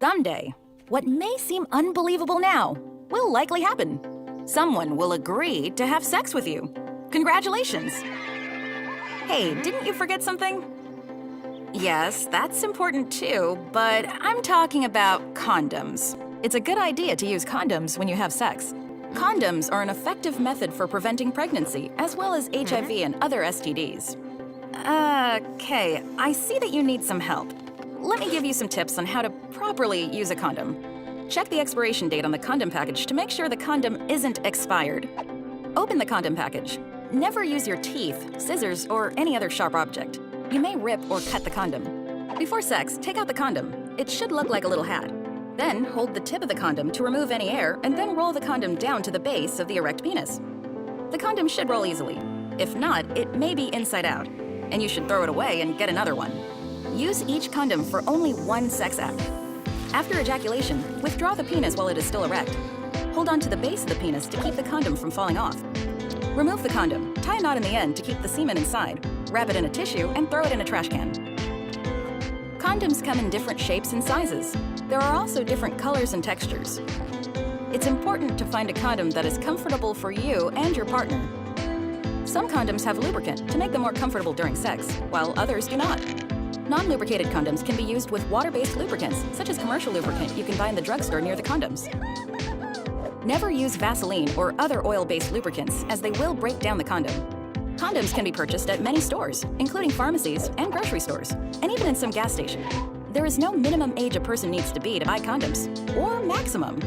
Someday, what may seem unbelievable now will likely happen. Someone will agree to have sex with you. Congratulations! Hey, didn't you forget something? Yes, that's important too, but I'm talking about condoms. It's a good idea to use condoms when you have sex. Condoms are an effective method for preventing pregnancy, as well as HIV and other STDs. Okay, I see that you need some help. Let me give you some tips on how to properly use a condom. Check the expiration date on the condom package to make sure the condom isn't expired. Open the condom package. Never use your teeth, scissors, or any other sharp object. You may rip or cut the condom. Before sex, take out the condom. It should look like a little hat. Then hold the tip of the condom to remove any air and then roll the condom down to the base of the erect penis. The condom should roll easily. If not, it may be inside out, and you should throw it away and get another one. Use each condom for only one sex act. After ejaculation, withdraw the penis while it is still erect. Hold on to the base of the penis to keep the condom from falling off. Remove the condom, tie a knot in the end to keep the semen inside, wrap it in a tissue, and throw it in a trash can. Condoms come in different shapes and sizes. There are also different colors and textures. It's important to find a condom that is comfortable for you and your partner. Some condoms have lubricant to make them more comfortable during sex, while others do not. Non-lubricated condoms can be used with water-based lubricants, such as commercial lubricant you can buy in the drugstore near the condoms. Never use Vaseline or other oil-based lubricants, as they will break down the condom. Condoms can be purchased at many stores, including pharmacies and grocery stores, and even in some gas stations. There is no minimum age a person needs to be to buy condoms, or maximum.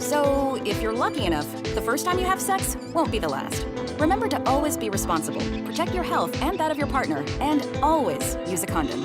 So, if you're lucky enough, the first time you have sex won't be the last. Remember to always be responsible, protect your health and that of your partner, and always use a condom.